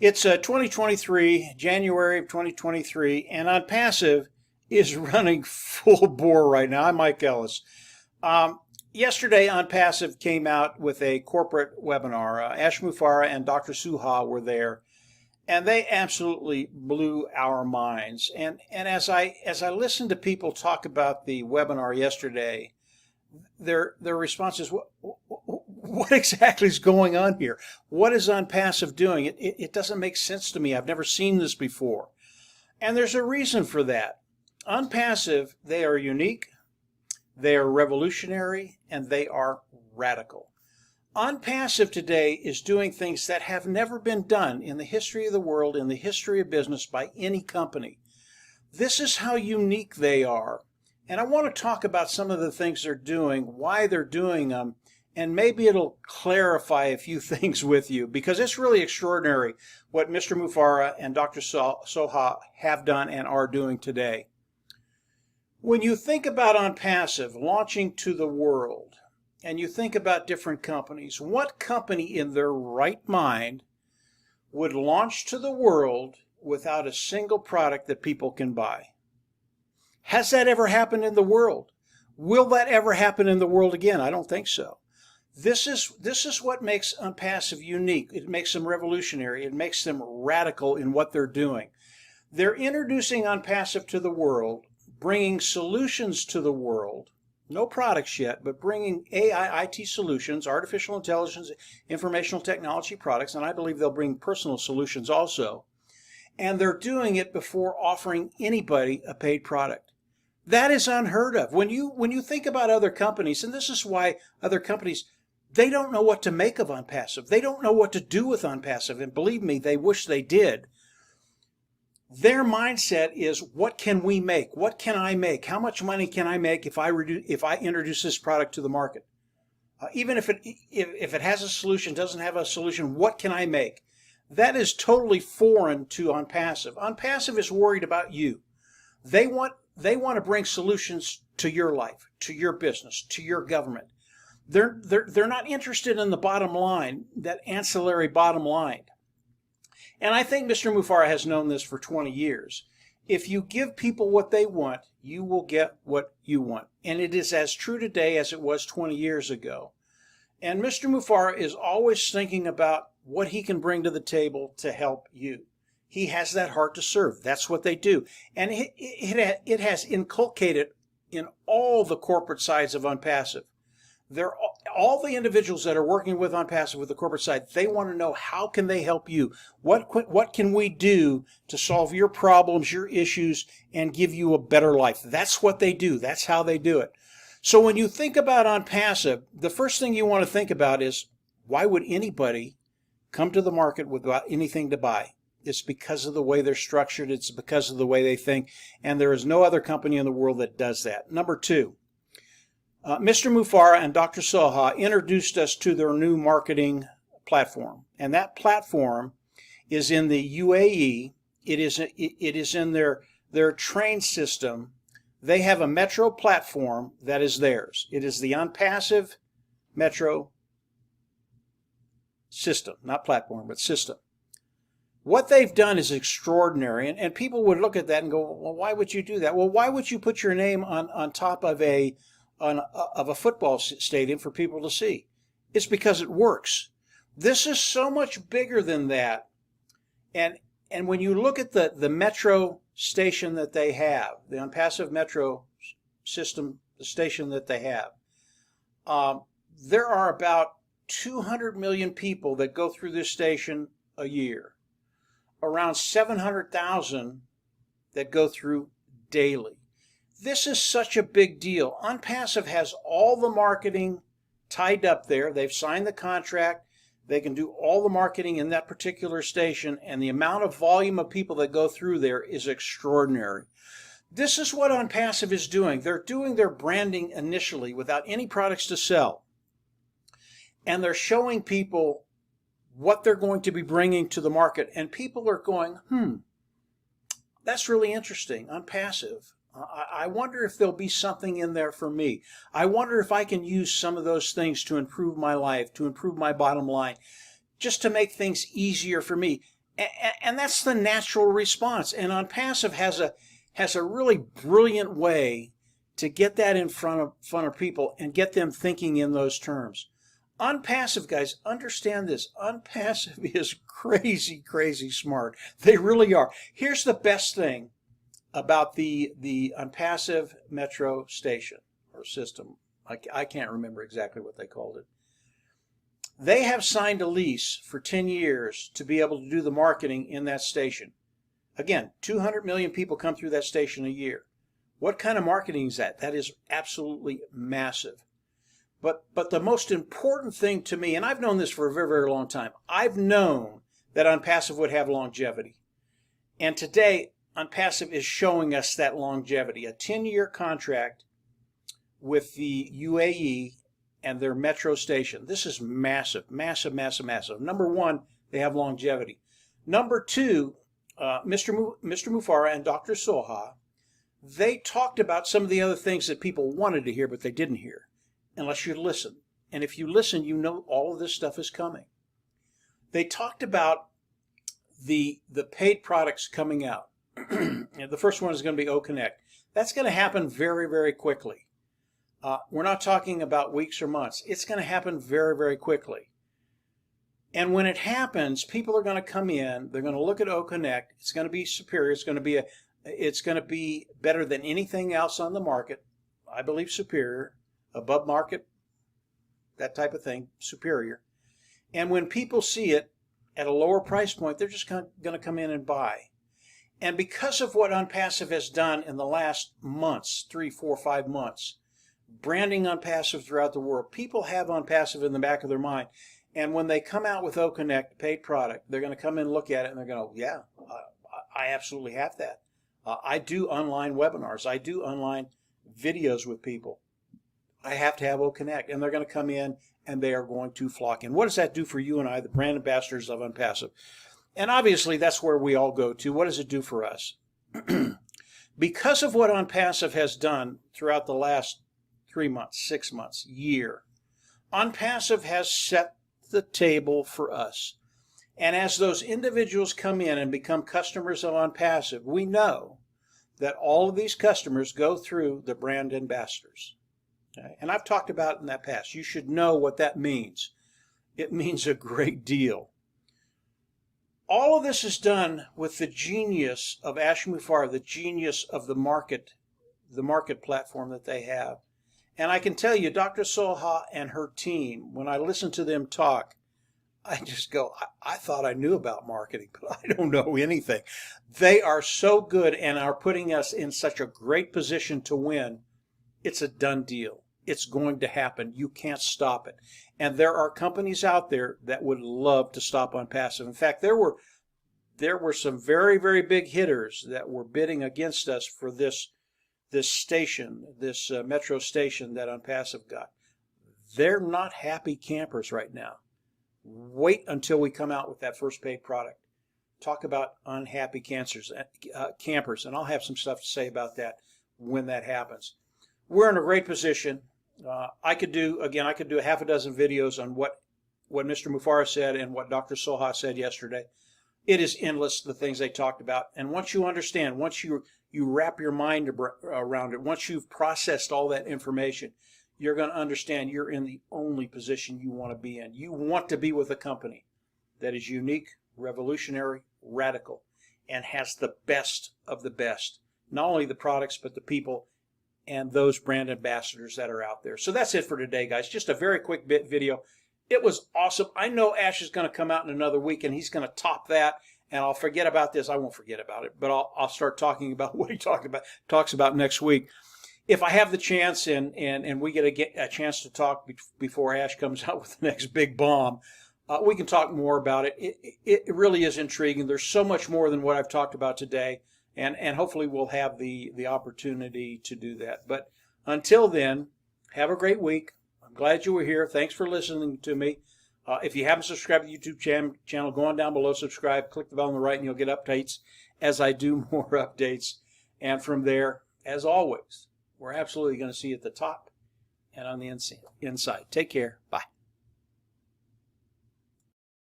It's 2023, January of 2023, and OnPassive is running full bore right now. I'm Mike Ellis. Yesterday, OnPassive came out with a corporate webinar. Ash Mufareh and Dr. Suha were there, and they absolutely blew our minds. And as I listened to people talk about the webinar yesterday, their response is, what exactly is going on here? What is OnPassive doing? It doesn't make sense to me. I've never seen this before. And there's a reason for that. OnPassive, they are unique, they are revolutionary, and they are radical. OnPassive today is doing things that have never been done in the history of the world, in the history of business, by any company. This is how unique they are. And I want to talk about some of the things they're doing, why they're doing them, and maybe it'll clarify a few things with you, because it's really extraordinary what Mr. Mufareh and Dr. Soha have done and are doing today. When you think about OnPassive launching to the world, and you think about different companies, what company in their right mind would launch to the world without a single product that people can buy? Has that ever happened in the world? Will that ever happen in the world again? I don't think so. This is what makes OnPassive unique. It makes them revolutionary. It makes them radical in what they're doing. They're introducing OnPassive to the world, bringing solutions to the world. No products yet, but bringing AI, IT solutions, artificial intelligence, informational technology products, and I believe they'll bring personal solutions also. And they're doing it before offering anybody a paid product. That is unheard of. When you think about other companies, and this is why other companies, they don't know what to make of OnPassive. They don't know what to do with OnPassive, and believe me, they wish they did. Their mindset is, what can we make? What can I make? How much money can I make if I introduce this product to the market? Even if it has a solution, doesn't have a solution, what can I make? That is totally foreign to OnPassive. OnPassive is worried about you. They want to bring solutions to your life, to your business, to your government. They're not interested in the bottom line, that ancillary bottom line. And I think Mr. Mufareh has known this for 20 years. If you give people what they want, you will get what you want. And it is as true today as it was 20 years ago. And Mr. Mufareh is always thinking about what he can bring to the table to help you. He has that heart to serve. That's what they do. And it has inculcated in all the corporate sides of OnPassive. All the individuals that are working with OnPassive with the corporate side, they want to know, how can they help you? What can we do to solve your problems, your issues, and give you a better life? That's what they do. That's how they do it. So when you think about OnPassive, the first thing you want to think about is, why would anybody come to the market without anything to buy? It's because of the way they're structured. It's because of the way they think. And there is no other company in the world that does that. Number two, Mr. Mufareh and Dr. Soha introduced us to their new marketing platform. And that platform is in the UAE. It is in their train system. They have a metro platform that is theirs. It is the OnPassive metro system, not platform, but system. What they've done is extraordinary, and people would look at that and go, well, why would you do that? Well, why would you put your name on top of a football stadium for people to see? It's because it works. This is so much bigger than that. And when you look at the metro station that they have, the OnPassive metro system, the station that they have, there are about 200 million people that go through this station a year. Around 700,000 that go through daily. This is such a big deal. OnPassive has all the marketing tied up there. They've signed the contract. They can do all the marketing in that particular station, and the amount of volume of people that go through there is extraordinary. This is what OnPassive is doing. They're doing their branding initially without any products to sell. And they're showing people what they're going to be bringing to the market. And people are going, that's really interesting, OnPassive. I wonder if there'll be something in there for me. I wonder if I can use some of those things to improve my life, to improve my bottom line, just to make things easier for me. And that's the natural response. And OnPassive has a really brilliant way to get that in front of people and get them thinking in those terms. OnPassive, guys, understand this. OnPassive is crazy, crazy smart. They really are. Here's the best thing about the OnPassive Metro station or system. I can't remember exactly what they called it. They have signed a lease for 10 years to be able to do the marketing in that station. Again, 200 million people come through that station a year. What kind of marketing is that? That is absolutely massive. But the most important thing to me, and I've known this for a very, very long time, I've known that OnPassive would have longevity. And today, OnPassive is showing us that longevity. A 10-year contract with the UAE and their metro station. This is massive, massive, massive, massive. Number one, they have longevity. Number two, Mr. Mufara and Dr. Soha, they talked about some of the other things that people wanted to hear, but they didn't hear, unless you listen. And if you listen, you know all of this stuff is coming. They talked about the paid products coming out. The first one is going to be OConnect. That's going to happen very, very quickly. We're not talking about weeks or months. It's going to happen very, very quickly. And when it happens, people are going to come in. They're going to look at OConnect. It's going to be superior. It's going to be better than anything else on the market. I believe superior, above market, that type of thing, superior. And when people see it at a lower price point, they're just going to come in and buy. And because of what OnPassive has done in the last months, 3, 4, 5 months, branding OnPassive throughout the world, people have OnPassive in the back of their mind. And when they come out with OConnect, paid product, they're going to come in and look at it and they're going to, yeah, I absolutely have that. I do online webinars. I do online videos with people. I have to have OConnect. And they're going to come in and they are going to flock in. What does that do for you and I, the brand ambassadors of OnPassive? And obviously, that's where we all go to. What does it do for us? Because of what OnPassive has done throughout the last 3 months, 6 months, year, OnPassive has set the table for us. And as those individuals come in and become customers of OnPassive, we know that all of these customers go through the brand ambassadors. Okay? And I've talked about it in that past. You should know what that means. It means a great deal. All of this is done with the genius of Ash Mufareh, the genius of the market platform that they have. And I can tell you, Dr. Soha and her team, when I listen to them talk, I just go, I thought I knew about marketing, but I don't know anything. They are so good and are putting us in such a great position to win. It's a done deal. It's going to happen. You can't stop it. And there are companies out there that would love to stop OnPassive. In fact, there were some very, very big hitters that were bidding against us for this station, this metro station that OnPassive got. They're not happy campers right now. Wait until we come out with that first paid product. Talk about unhappy campers, and I'll have some stuff to say about that when that happens. We're in a great position. I could do a half a dozen videos on what Mr. Mufareh said and what Dr. Soha said yesterday. It is endless, the things they talked about. And once you understand, once you wrap your mind around it, once you've processed all that information, you're going to understand you're in the only position you want to be in. You want to be with a company that is unique, revolutionary, radical, and has the best of the best. Not only the products, but the people and those brand ambassadors that are out there. So that's it for today, guys. Just a very quick video. It was awesome. I know Ash is going to come out in another week, and he's going to top that. And I'll forget about this. I won't forget about it, but I'll start talking about what he talks about next week. If I have the chance and we get a chance to talk before Ash comes out with the next big bomb, we can talk more about it. It really is intriguing. There's so much more than what I've talked about today, and hopefully we'll have the opportunity to do that. But until then, have a great week. I'm glad you were here. Thanks for listening to me. If you haven't subscribed to the YouTube channel, go on down below, subscribe, click the bell on the right, and you'll get updates as I do more updates. And from there, as always, we're absolutely going to see you at the top and on the inside. Take care. Bye.